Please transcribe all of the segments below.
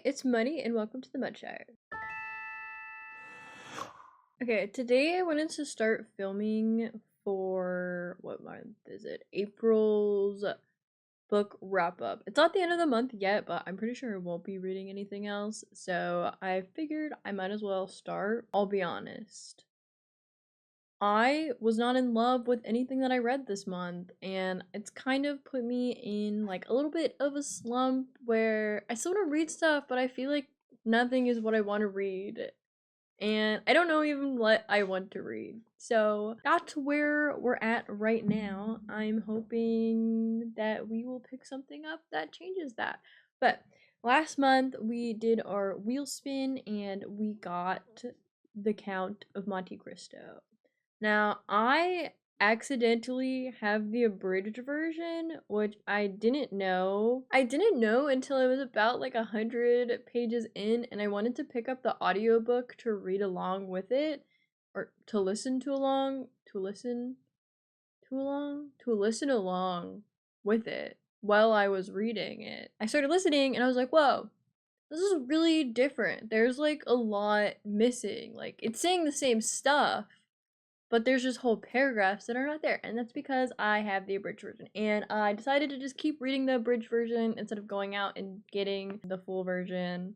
it's Money and welcome to the Mud Shower. Okay, today I wanted to start filming for what month is it? April's book wrap up. It's not the end of the month yet, but I'm pretty sure I won't be reading anything else, so I figured I might as well start. I'll be honest. I was not in love with anything that I read this month, and it's kind of put me in like a little bit of a slump where I still want to read stuff, but I feel like nothing is what I want to read. And I don't know even what I want to read. So that's where we're at right now. I'm hoping that we will pick something up that changes that. But last month we did our wheel spin and we got The Count of Monte Cristo. Now, I accidentally have the abridged version, which I didn't know. I didn't know until I was about like 100 pages in, and I wanted to pick up the audiobook to read along with it, or to listen to along, to listen along with it while I was reading it. I started listening and I was like, whoa, this is really different. There's like a lot missing. Like, it's saying the same stuff, but there's just whole paragraphs that are not there, and that's because I have the abridged version, and I decided to just keep reading the abridged version instead of going out and getting the full version.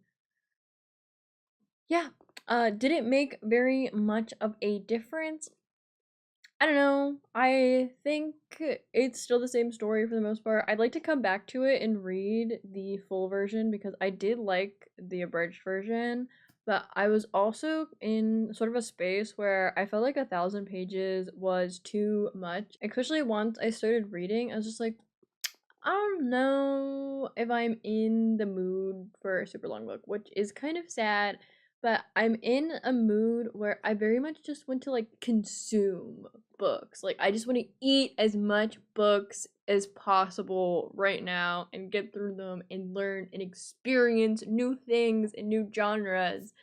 Yeah, didn't make very much of a difference. I don't know. I think it's still the same story for the most part. I'd like to come back to it and read the full version because I did like the abridged version, but I was also in sort of a space where I felt like 1,000 pages was too much. Especially once I started reading, I was just like, I don't know if I'm in the mood for a super long book, which is kind of sad, but I'm in a mood where I very much just want to like consume books. Like, I just want to eat as much books as possible right now and get through them and learn and experience new things and new genres.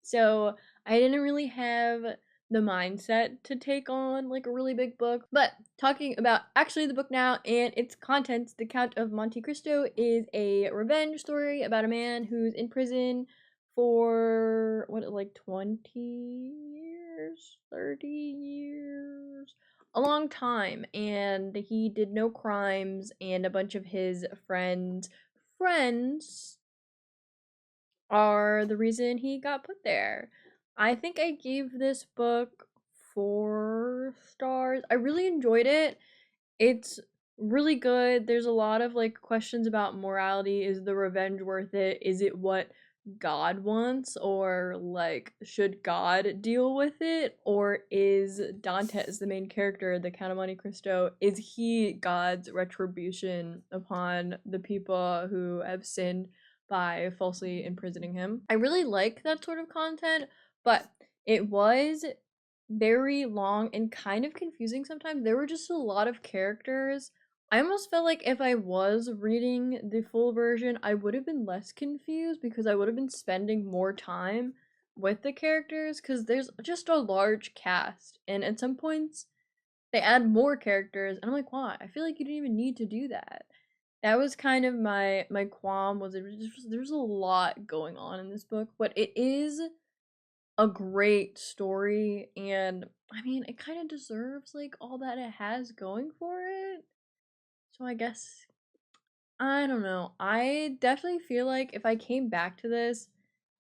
So I didn't really have the mindset to take on like a really big book. But talking about actually the book now and its contents, The Count of Monte Cristo is a revenge story about a man who's in prison for what, like 20 years, 30 years, a long time, and he did no crimes, and a bunch of his friends are the reason he got put there. I think I gave this book 4 stars. I really enjoyed it. It's really good. There's a lot of like questions about morality. Is the revenge worth it? Is it what God wants? Or like, should God deal with it? Or is Dantes, the main character, the Count of Monte Cristo, is he God's retribution upon the people who have sinned by falsely imprisoning him? I really like that sort of content, but it was very long and kind of confusing sometimes. There were just a lot of characters. I almost felt like if I was reading the full version, I would have been less confused because I would have been spending more time with the characters because there's just a large cast, and at some points they add more characters and I'm like, why? I feel like you didn't even need to do that. That was kind of my qualm, was there's a lot going on in this book, but it is a great story, and I mean, it kind of deserves like all that it has going for it. So I guess, I don't know. I definitely feel like if I came back to this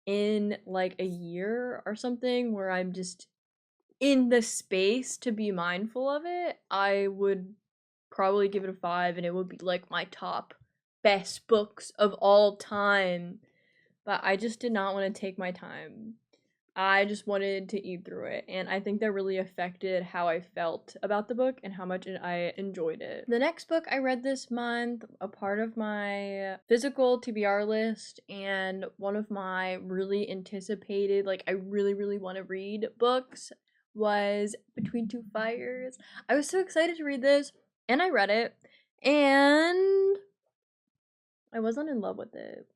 in like a year or something where I'm just in the space to be mindful of it, I would probably give it a 5 and it would be like my top best books of all time. But I just did not want to take my time. I just wanted to eat through it, and I think that really affected how I felt about the book and how much I enjoyed it. The next book I read this month, a part of my physical TBR list, and one of my really anticipated, like, I really, really want to read books, was Between Two Fires. I was so excited to read this, and I read it, and I wasn't in love with it,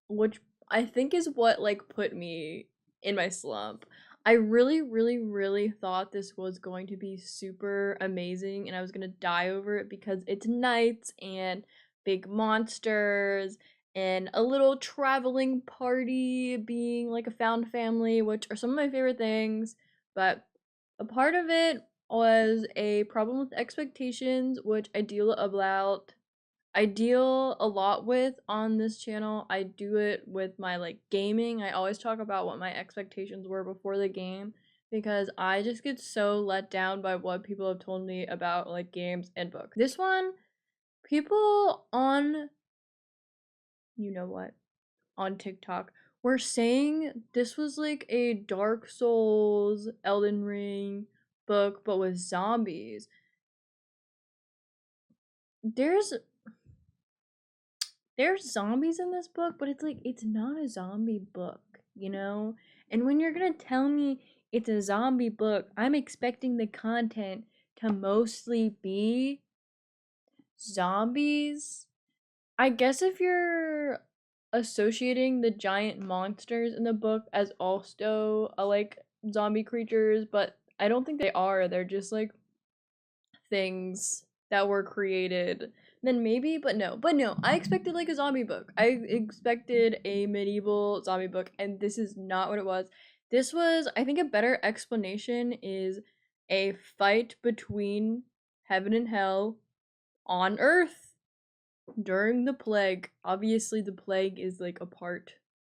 which I think is what, like, put me in my slump. I really, really, really thought this was going to be super amazing and I was gonna die over it because it's knights and big monsters and a little traveling party being like a found family, which are some of my favorite things. But a part of it was a problem with expectations, which I deal a lot with on this channel. I do it with my like gaming. I always talk about what my expectations were before the game because I just get so let down by what people have told me about like games and books. This one, people on you know what, on TikTok were saying this was like a Dark Souls, Elden Ring book but with zombies. There's there's zombies in this book, but it's like it's not a zombie book, you know? And when you're gonna tell me it's a zombie book, I'm expecting the content to mostly be zombies. I guess if you're associating the giant monsters in the book as also like zombie creatures, but I don't think they are. They're just like things that were created, then maybe, but no. But no, I expected like a zombie book. I expected a medieval zombie book, and this is not what it was. This was, I think, a better explanation is a fight between heaven and hell on Earth during the plague. Obviously, the plague is like a part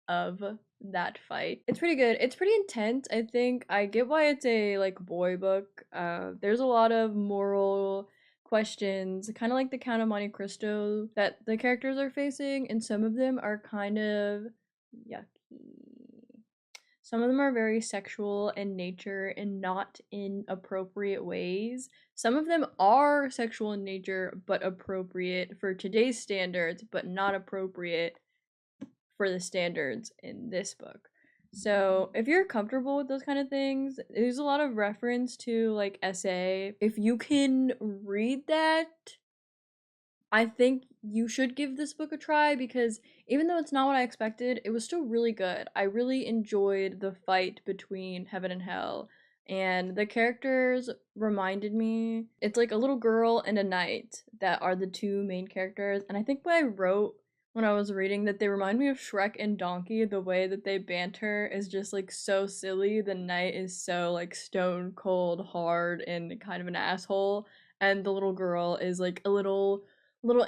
of that fight. It's pretty good. It's pretty intense. I think I get why it's a like boy book. There's a lot of moral questions, kind of like the Count of Monte Cristo that the characters are facing, and some of them are kind of yucky. Some of them are very sexual in nature and not in appropriate ways. Some of them are sexual in nature but appropriate for today's standards, but not appropriate for the standards in this book. So, if you're comfortable with those kind of things, there's a lot of reference to like SA. If you can read that, I think you should give this book a try because even though it's not what I expected, it was still really good. I really enjoyed the fight between heaven and hell, and the characters reminded me, it's like a little girl and a knight that are the two main characters. And I think what I wrote when I was reading that they remind me of Shrek and Donkey. The way that they banter is just like so silly. The knight is so like stone cold hard and kind of an asshole, and the little girl is like a little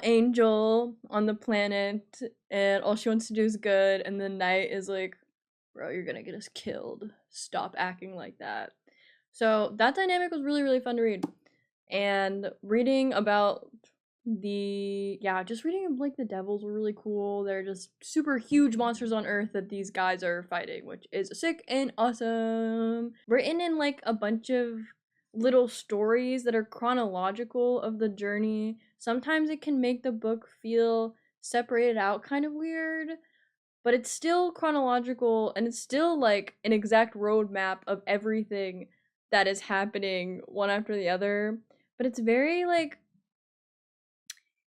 angel on the planet, and all she wants to do is good, and the knight is like, bro, you're gonna get us killed, stop acting like that. So that dynamic was really really fun to read, and reading about just reading like the devils were really cool. They're just super huge monsters on Earth that these guys are fighting, which is sick and awesome. Written in like a bunch of little stories that are chronological of the journey. Sometimes it can make the book feel separated out kind of weird, but it's still chronological and it's still like an exact roadmap of everything that is happening one after the other. But it's very like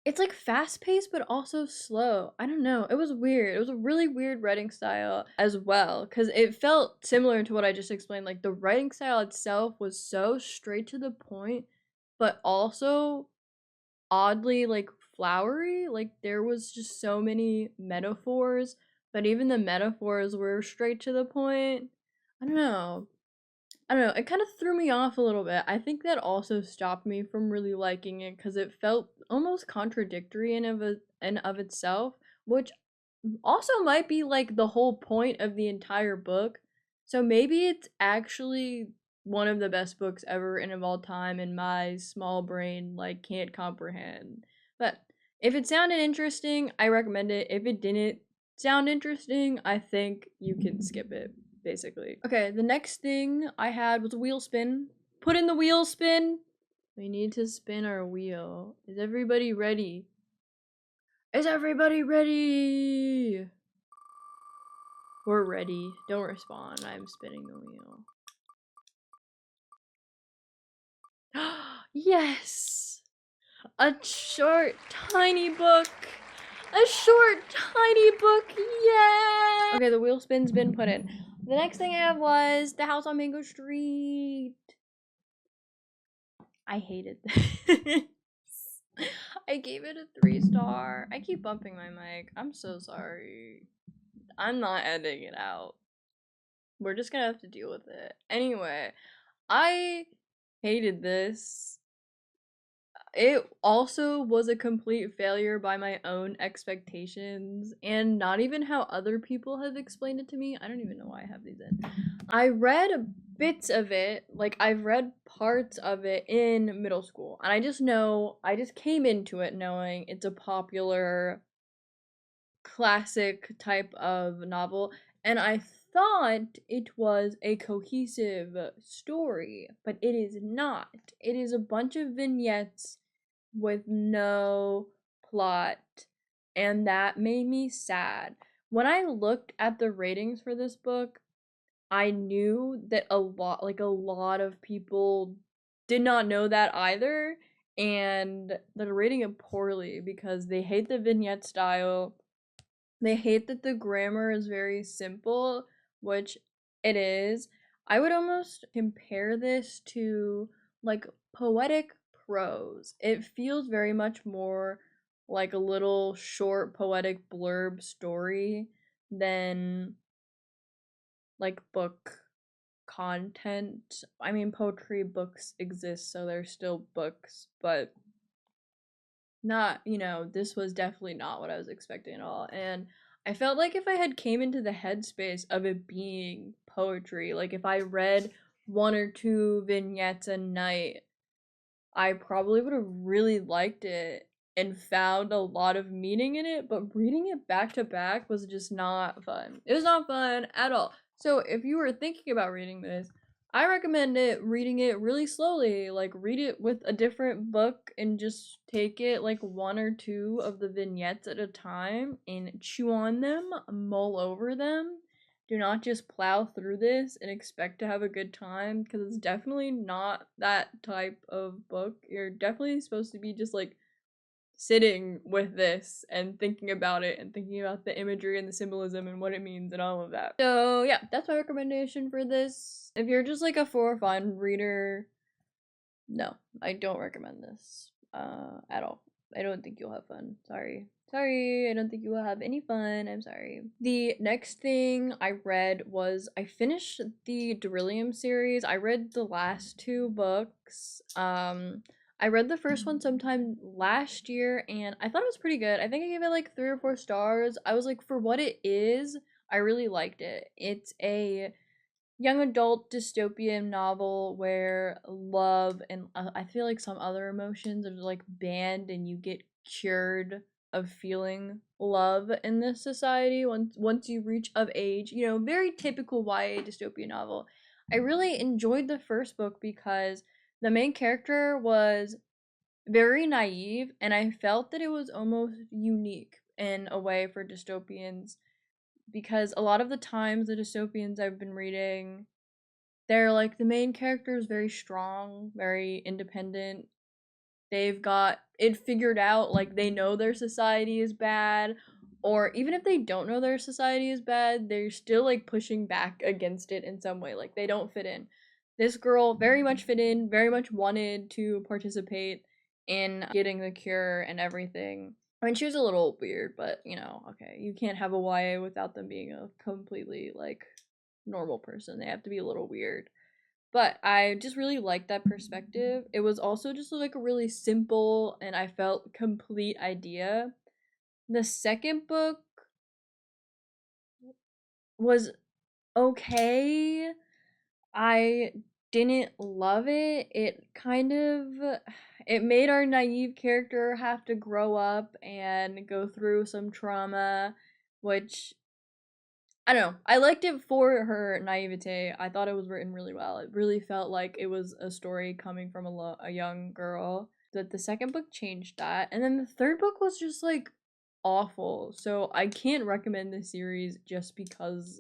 it's like fast paced but also slow. I don't know. It was weird. It was a really weird writing style as well because it felt similar to what I just explained. Like the writing style itself was so straight to the point, but also oddly like flowery. Like there was just so many metaphors, but even the metaphors were straight to the point. I don't know. I don't know, it kind of threw me off a little bit. I think that also stopped me from really liking it because it felt almost contradictory in of itself, which also might be like the whole point of the entire book. So maybe it's actually one of the best books ever and of all time, and my small brain like can't comprehend. But if it sounded interesting, I recommend it. If it didn't sound interesting, I think you can skip it, basically. Okay, the next thing I had was a wheel spin. Put in the wheel spin. We need to spin our wheel. Is everybody ready? Is everybody ready? We're ready. Don't respond. I'm spinning the wheel. Yes! A short, tiny book! A short, tiny book! Yeah! Okay, the wheel spin's been put in. The next thing I have was The House on Mango Street. I hated this. I I gave it a 3-star. I keep bumping my mic. I'm so sorry. I'm not editing it out. We're just gonna have to deal with it. Anyway, I hated this. It also was a complete failure by my own expectations and not even how other people have explained it to me. I don't even know why I have these in. I read bits of it, like I've read parts of it in middle school, and I just came into it knowing it's a popular classic type of novel, and I thought it was a cohesive story, but it is not. It is a bunch of vignettes with no plot, and that made me sad. When I looked at the ratings for this book, I knew that a lot of people did not know that either, and they're rating it poorly because they hate the vignette style. They hate that the grammar is very simple, which it is. I would almost compare this to like poetic prose. It feels very much more like a little short poetic blurb story than like book content. I mean, poetry books exist, so they're still books, but not, this was definitely not what I was expecting at all. And I felt like if I had came into the headspace of it being poetry, like if I read one or two vignettes a night, I probably would have really liked it and found a lot of meaning in it, but reading it back to back was just not fun. It was not fun at all. So if you were thinking about reading this, I recommend reading it really slowly. Like read it with a different book and just take it like one or two of the vignettes at a time and chew on them, mull over them. Do not just plow through this and expect to have a good time, because it's definitely not that type of book. You're definitely supposed to be just like sitting with this and thinking about it and thinking about the imagery and the symbolism and what it means and all of that. So yeah, that's my recommendation for this. If you're just like a for fun reader, no, I don't recommend this at all. I don't think you'll have fun. Sorry. Sorry, I don't think you will have any fun. I'm sorry. The next thing I read was I finished the Derillium series. I read the last two books. I read the first one sometime last year and I thought it was pretty good. I think I gave it like 3 or 4 stars. I was like, for what it is, I really liked it. It's a young adult dystopian novel where love and I feel like some other emotions are like banned and you get cured of feeling love in this society once you reach of age. Very typical YA dystopian novel. I really enjoyed the first book because the main character was very naive and I felt that it was almost unique in a way for dystopians, because a lot of the times the dystopians I've been reading, they're like the main character is very strong, very independent. They've got it figured out, like they know their society is bad, or even if they don't know their society is bad, they're still like pushing back against it in some way. Like they don't fit in. This girl very much fit in, very much wanted to participate in getting the cure and everything. I mean, she was a little weird, but okay, you can't have a YA without them being a completely like normal person. They have to be a little weird. But I just really liked that perspective. It was also just like a really simple and I felt complete idea. The second book was okay. I didn't love it. It made our naive character have to grow up and go through some trauma, which I don't know. I liked it for her naivete. I thought it was written really well. It really felt like it was a story coming from a young girl. That the second book changed that, and then the third book was just like awful. So I can't recommend this series just because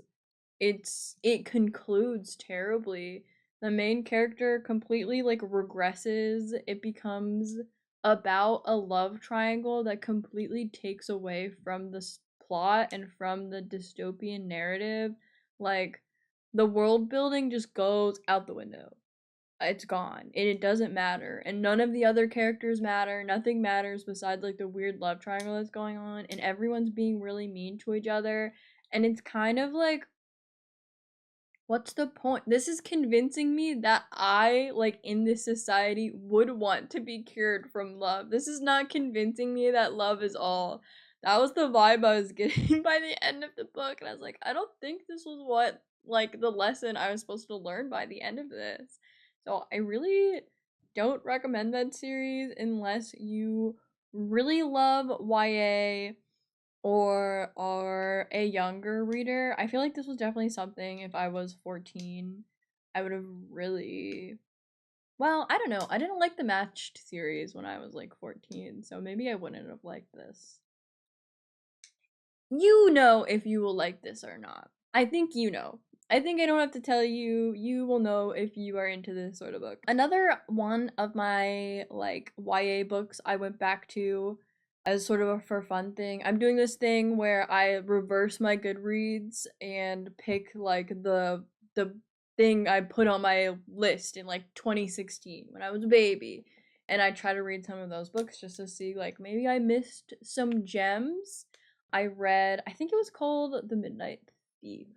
it concludes terribly. The main character completely like regresses. It becomes about a love triangle that completely takes away from the plot and from the dystopian narrative. Like the world building just goes out the window. it's gone. And it doesn't matter. And none of the other characters matter. Nothing matters besides like the weird love triangle that's going on. And everyone's being really mean to each other. And it's kind of like, what's the point? This is convincing me that I, like, in this society, would want to be cured from love. This is not convincing me that love is all. That was the vibe I was getting by the end of the book, and I was like, I don't think this was what, like, the lesson I was supposed to learn by the end of this. So I really don't recommend that series unless you really love YA or are a younger reader. I feel like this was definitely something if I was 14, I would have really. Well, I don't know. I didn't like the Matched series when I was like 14, so maybe I wouldn't have liked this. You know if you will like this or not. I think you know. I think I don't have to tell you. You will know if you are into this sort of book. Another one of my like YA books I went back to as sort of a for fun thing. I'm doing this thing where I reverse my Goodreads and pick like the thing I put on my list in like 2016 when I was a baby. And I try to read some of those books just to see like maybe I missed some gems. I read, I think it was called The Midnight Thief.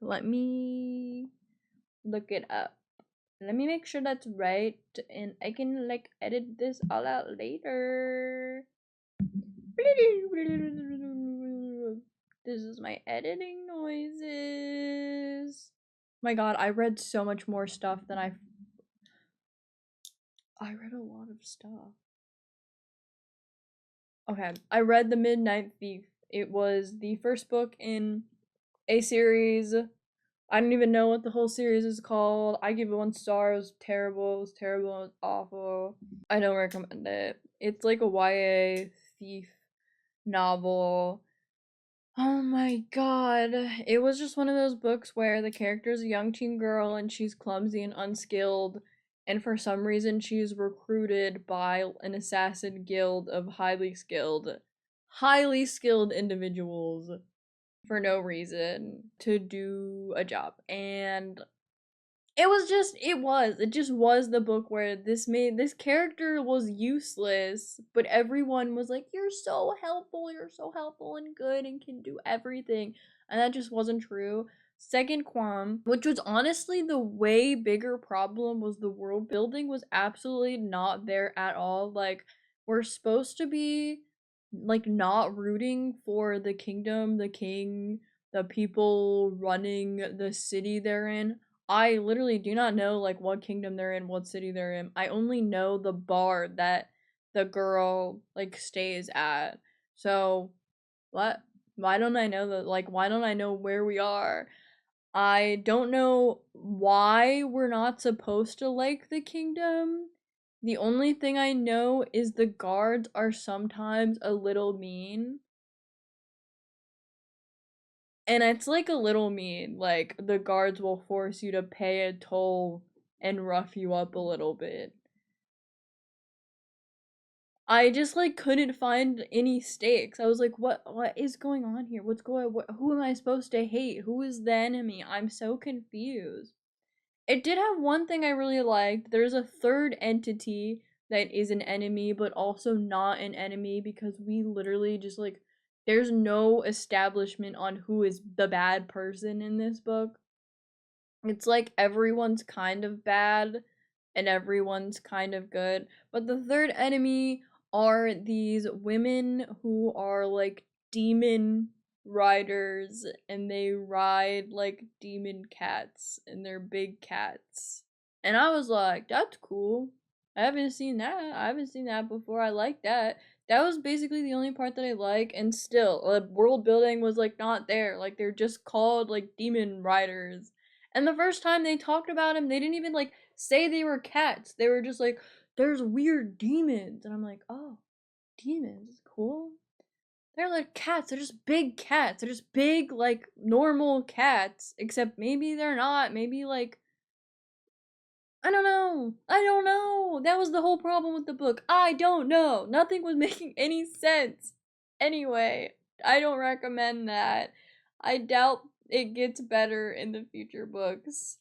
Let me look it up. Let me make sure that's right, and I can like edit this all out later. This is my editing noises. My god, I read so much more stuff than I read a lot of stuff. Okay, I read The Midnight Thief. It was the first book in a series. I don't even know what the whole series is called. I give it 1 star. It was terrible. It was terrible. It was awful. I don't recommend it. It's like a YA thief novel. Oh my god. It was just one of those books where the character is a young teen girl and she's clumsy and unskilled, and for some reason she's recruited by an assassin guild of highly skilled individuals for no reason to do a job. And it just was the book where this character was useless, but everyone was like, you're so helpful and good and can do everything. And that just wasn't true. Second qualm, which was honestly the way bigger problem, was the world building was absolutely not there at all. Like, we're supposed to be like not rooting for the kingdom, the king, the people running the city they're in. I literally do not know like what kingdom they're in, what city they're in. I only know the bar that the girl like stays at. So what? Why don't I know that? Like, why don't I know where we are? I don't know why we're not supposed to like the kingdom. The only thing I know is the guards are sometimes a little mean. And it's like a little mean. Like, the guards will force you to pay a toll and rough you up a little bit. I just like couldn't find any stakes. I was like, what is going on here? Who am I supposed to hate? Who is the enemy? I'm so confused. It did have one thing I really liked. There's a third entity that is an enemy, but also not an enemy, because we literally just like, there's no establishment on who is the bad person in this book. It's like everyone's kind of bad and everyone's kind of good. But the third enemy are these women who are like demon riders, and they ride like demon cats, and they're big cats. And I was like, that's cool. I haven't seen that. I haven't seen that before. I like that. That was basically the only part that I like, and still, world building was like not there. Like, they're just called like demon riders. And the first time they talked about him, they didn't even like say they were cats. They were just like, there's weird demons. And I'm like, oh, demons, cool. They're like cats. They're just big cats. They're just big, like, normal cats. Except maybe they're not. Maybe, like, I don't know. I don't know. That was the whole problem with the book. I don't know. Nothing was making any sense. Anyway, I don't recommend that. I doubt it gets better in the future books.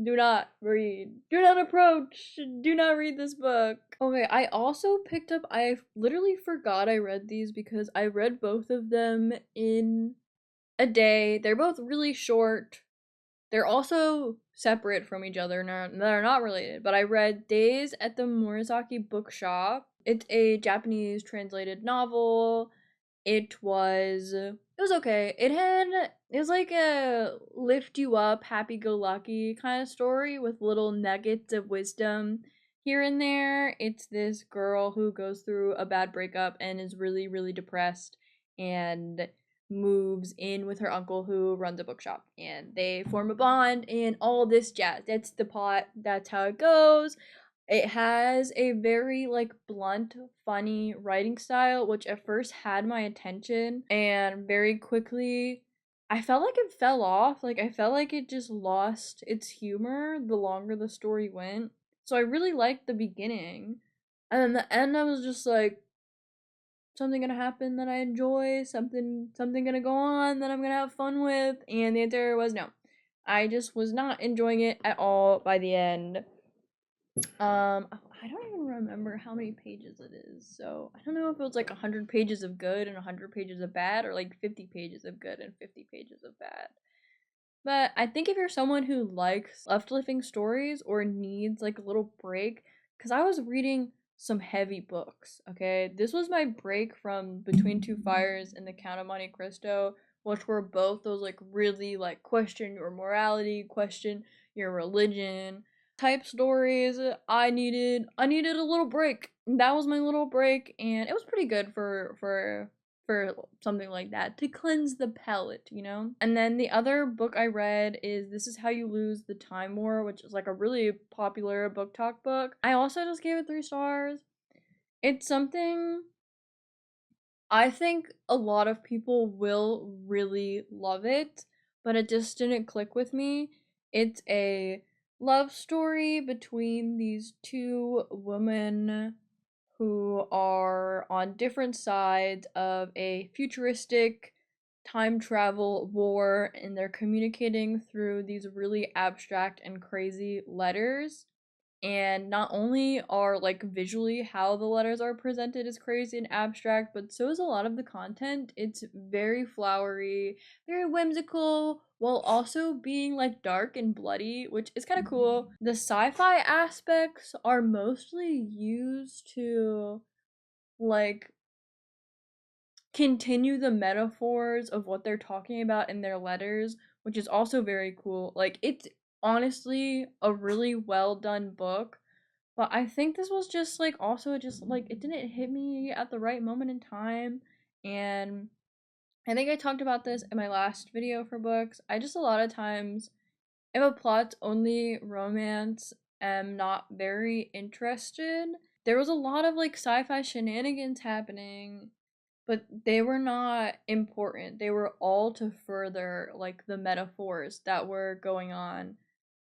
Do not read. Do not approach. Do not read this book. Okay, I also picked up, I literally forgot I read these because I read both of them in a day. They're both really short. They're also separate from each other. They're not related. But I read Days at the Morizaki Bookshop. It's a Japanese translated novel. It was okay. It was like a lift you up, happy go lucky kind of story with little nuggets of wisdom here and there. It's this girl who goes through a bad breakup and is really, really depressed and moves in with her uncle who runs a bookshop, and they form a bond and all this jazz. That's the plot. That's how it goes. It has a very like blunt, funny writing style, which at first had my attention, and very quickly I felt like it fell off. Like I felt like it just lost its humor the longer the story went. So I really liked the beginning. And then the end I was just like, something gonna happen that I enjoy, something gonna go on that I'm gonna have fun with, and the answer was no. I just was not enjoying it at all by the end. I don't even remember how many pages it is, so I don't know if it was like 100 pages of good and 100 pages of bad, or like 50 pages of good and 50 pages of bad. But I think if you're someone who likes uplifting stories or needs like a little break, because I was reading some heavy books, okay? This was my break from Between Two Fires and The Count of Monte Cristo, which were both those like really like question your morality, question your religion type stories. I needed a little break. That was my little break, and it was pretty good for something like that to cleanse the palate, you know? And then the other book I read is This Is How You Lose the Time War, which is like a really popular book talk book. I also just gave it 3 stars. It's something I think a lot of people will really love it, but it just didn't click with me. It's a love story between these two women who are on different sides of a futuristic time travel war, and they're communicating through these really abstract and crazy letters. And not only are like visually how the letters are presented is crazy and abstract, but so is a lot of the content. It's very flowery, very whimsical, while also being like dark and bloody, which is kind of cool. The sci-fi aspects are mostly used to like continue the metaphors of what they're talking about in their letters, which is also very cool. Like it's honestly a really well done book, but I think this was just like also just like it didn't hit me at the right moment in time. And I think I talked about this in my last video for books. I just a lot of times, if a plot's only romance, am not very interested. There was a lot of like sci-fi shenanigans happening, but they were not important. They were all to further like the metaphors that were going on.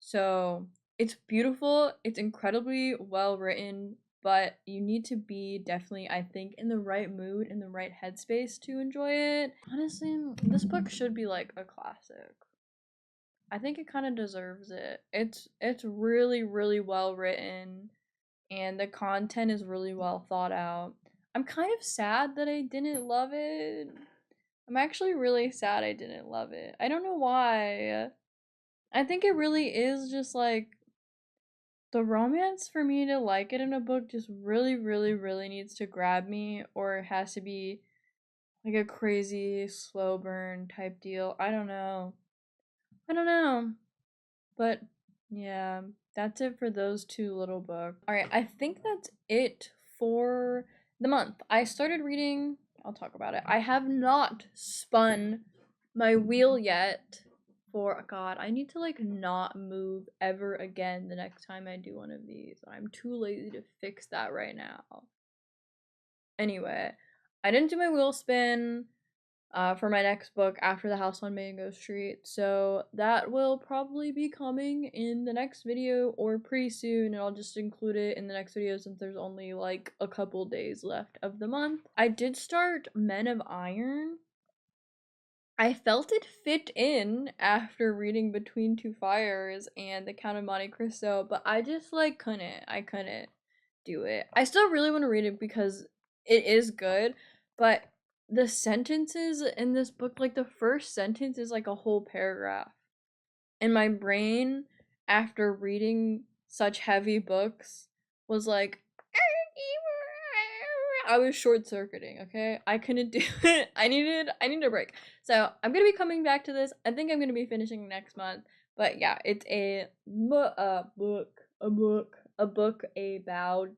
So it's beautiful, it's incredibly well written, but you need to be definitely, I think, in the right mood, in the right headspace to enjoy it. Honestly, this book should be like a classic. I think it kind of deserves it. It's really, really well written, and the content is really well thought out. I'm kind of sad that I didn't love it. I'm actually really sad I didn't love it. I don't know why. I think it really is just like the romance for me to like it in a book just really, really, really needs to grab me, or it has to be like a crazy slow burn type deal. I don't know. I don't know. But yeah, that's it for those 2 little books. Alright, I think that's it for the month. I started reading, I'll talk about it. I have not spun my wheel yet for God. I need to like not move ever again the next time I do one of these. I'm too lazy to fix that right now. Anyway, I didn't do my wheel spin for my next book after The House on Mango Street, so that will probably be coming in the next video or pretty soon, and I'll just include it in the next video since there's only like a couple days left of the month. I did start Men of Iron. I felt it fit in after reading Between Two Fires and The Count of Monte Cristo, but I just like couldn't. I couldn't do it. I still really want to read it because it is good, but the sentences in this book, like the first sentence is like a whole paragraph. And my brain, after reading such heavy books, was like, I was short circuiting, okay? I couldn't do it. I needed a break. So I'm gonna be coming back to this. I think I'm gonna be finishing next month. But yeah, it's a book about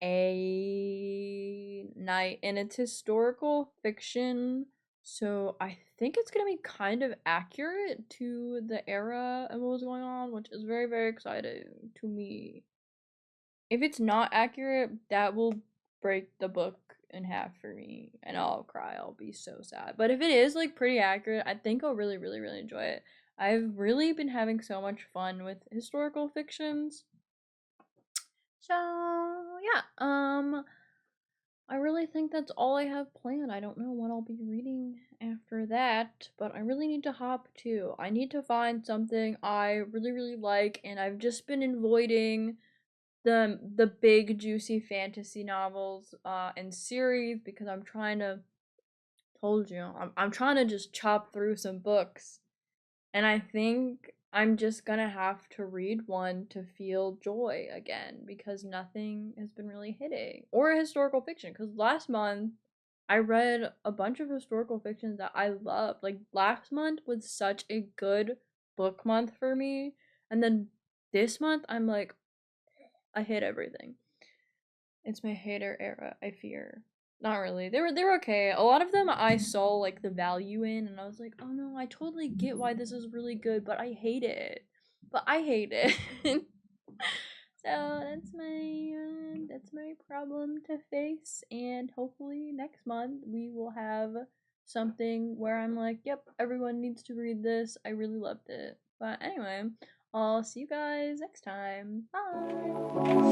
a night, and it's historical fiction. So I think it's gonna be kind of accurate to the era and what was going on, which is very, very exciting to me. If it's not accurate, that will break the book in half for me and I'll cry. I'll be so sad. But if it is like pretty accurate, I think I'll really, really, really enjoy it. I've really been having so much fun with historical fictions. So yeah, I really think that's all I have planned. I don't know what I'll be reading after that, but I really need to hop too. I need to find something I really, really like, and I've just been avoiding the big juicy fantasy novels and series because I'm trying to told you I'm trying to just chop through some books, and I think I'm just gonna have to read one to feel joy again because nothing has been really hitting. Or historical fiction, because last month I read a bunch of historical fiction that I loved. Like last month was such a good book month for me, and then this month I'm like, I hit everything. It's my hater era, I fear. Not really. They were okay. A lot of them I saw like the value in and I was like, "Oh no, I totally get why this is really good, but I hate it." But I hate it. So that's my problem to face, and hopefully next month we will have something where I'm like, "Yep, everyone needs to read this. I really loved it." But anyway, I'll see you guys next time. Bye.